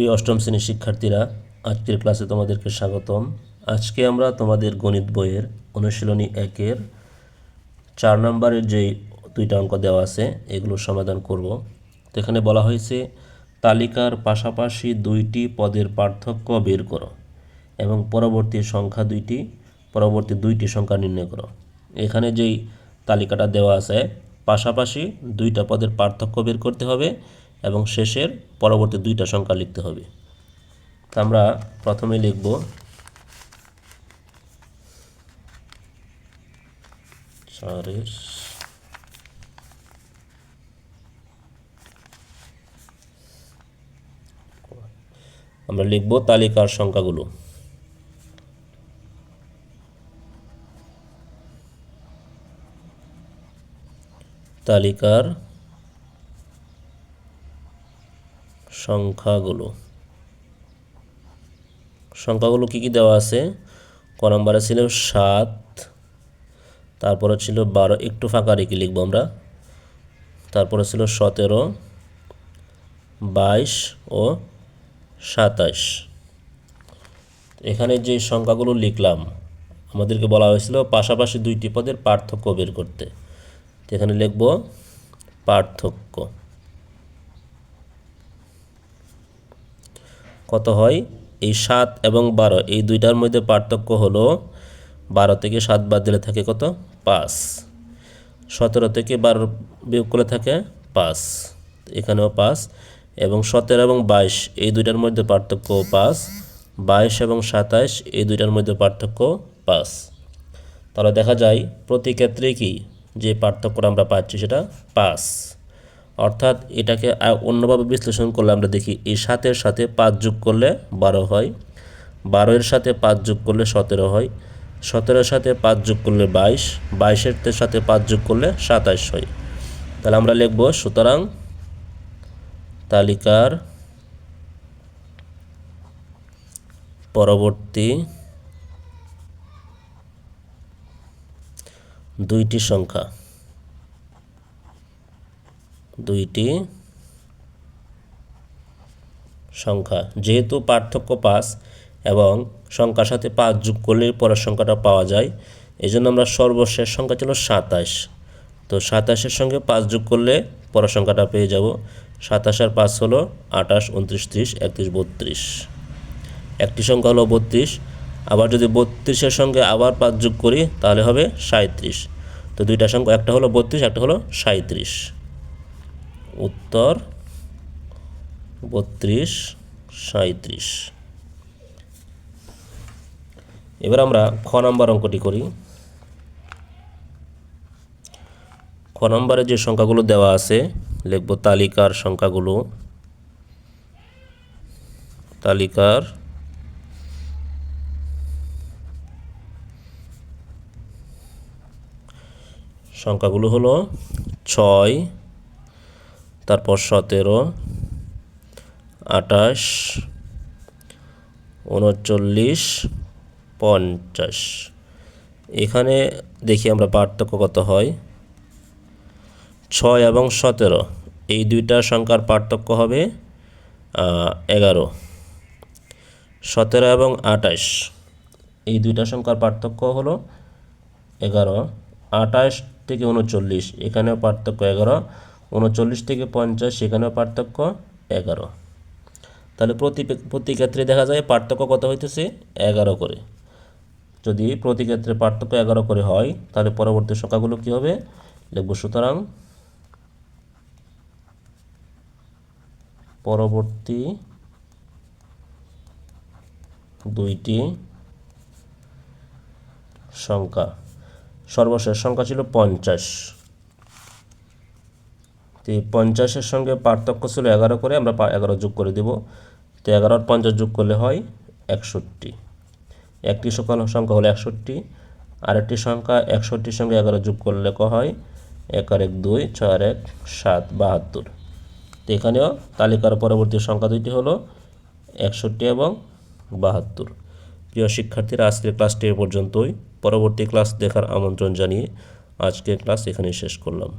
প্রিয় অষ্টম শ্রেণীর শিক্ষার্থীরা, আজকের ক্লাসে তোমাদেরকে স্বাগতম। আজকে আমরা তোমাদের গণিত বইয়ের অনুশীলনী 1-এর 4 নম্বরের যেই দুইটা অঙ্ক দেওয়া আছে এগুলো সমাধান করব। তো এখানে বলা হয়েছে তালিকার পাশাপাশি দুইটি পদের পার্থক্য বের করো এবং পরবর্তী দুইটি সংখ্যা নির্ণয় করো। এখানে যেই তালিকাটা দেওয়া আছে পাশাপাশি দুইটা পদের পার্থক্য বের করতে হবে এবং শেষের পরবর্তী দুইটা সংখ্যা লিখতে হবে। তো আমরা প্রথমে লিখব তালিকার সংখ্যাগুলো। তালিকার সংখ্যাগুলো কি কি দেওয়া আছে? ক নম্বরে ছিল 7, তারপরে ছিল 12, একটু ফাঁকা রেখে লিখবো আমরা। তারপরে ছিল 17, 22 ও 27। এখানে যে সংখ্যাগুলো লিখলাম আমাদেরকে বলা হয়েছিল পাশাপাশি দুইটি পদের পার্থক্য বের করতে। তো এখানে লিখব পার্থক্য কত হয়। এই 7 এবং 12 এই দুইটার মধ্যে পার্থক্য হলো 12 থেকে 7 বাদ দিলে থাকে কত? 5। 17 থেকে 12 বিয়োগ করলে থাকে 5, এখানেও 5। এবং 17 এবং 22 এই দুইটার মধ্যে পার্থক্য 5। 22 এবং 27 এই দুইটার মধ্যে পার্থক্য 5। তাহলে দেখা যায় প্রতি ক্ষেত্রে কি যে পার্থক্যটা আমরা পাচ্ছি সেটা 5। অর্থাৎ এটাকে অন্যভাবে বিশ্লেষণ করলে আমরা দেখি এই 7-এর সাথে 5 যোগ করলে 12 হয়, 12-এর সাথে 5 যোগ করলে 17 হয়, 17-এর সাথে 5 যোগ করলে 22, 22-এর সাথে 5 যোগ করলে 27 হয়। তাহলে আমরা লিখব সুতরাং তালিকার পরবর্তী দুইটি সংখ্যা যেহেতু পার্থক্য 5 এবং সংখ্যার সাথে 5 যোগ করলে পরের সংখ্যাটা পাওয়া যায়, এই জন্য আমরা সর্বশেষ সংখ্যা ছিল 27। তো 27-এর সঙ্গে 5 যোগ করলে পরের সংখ্যাটা পেয়ে যাব। 27 আর 5 হলো 28, 29, 30, 31, 32। একটি সংখ্যা হলো 32। আবার যদি 32-এর সঙ্গে আবার 5 যোগ করি তাহলে হবে 37। তো দুইটা সংখ্যা, একটা হলো 32, একটা হলো 37। উত্তর 32, 37। এবার আমরা খ নম্বর অঙ্কটি করি। খ নম্বরে যে সংখ্যাগুলো দেওয়া আছে লিখব তালিকার সংখ্যাগুলো। তালিকার সংখ্যাগুলো হলো 6, তারপর 17, 28, 39, 50। এখানে দেখি আমরা পার্থক্য কত হয়। 6 এবং 17 এই দুইটা সংখ্যার পার্থক্য হবে 11। 17 এবং 28 এই দুইটা সংখ্যার পার্থক্য হলো 11। 28 থেকে 39 এখানেও পার্থক্য 11। 39 থেকে 50 সেখানেও পার্থক্য 11। তাহলে প্রতি ক্ষেত্রে দেখা যায় পার্থক্য কত হইতেছে? 11 করে। যদি প্রতি ক্ষেত্রে পার্থক্য 11 করে হয় তাহলে পরবর্তী সংখ্যাগুলো কি হবে লিখব সুতরাং পরবর্তী দুইটি সংখ্যা। সর্বশেষ সংখ্যা ছিল 50। তো 50-এর সঙ্গে পার্থক্য ছিল 11 করে, আমরা 11 যোগ করে দেব। তো 11 আর 50 যোগ করলে হয় 61। একটি সংখ্যা হলো 61, আরেকটি সংখ্যা 61-র সঙ্গে 11 যোগ করলে হয় 1 আর 1 2, 6 আর 1 7, 72। তো এখানেও তালিকার পরবর্তী সংখ্যা দুইটি হলো 61 এবং 72। প্রিয় শিক্ষার্থীরা, আজকের ক্লাসটি এ পর্যন্তই। পরবর্তী ক্লাস দেখার আমন্ত্রণ জানিয়ে আজকের ক্লাস এখানেই শেষ করলাম।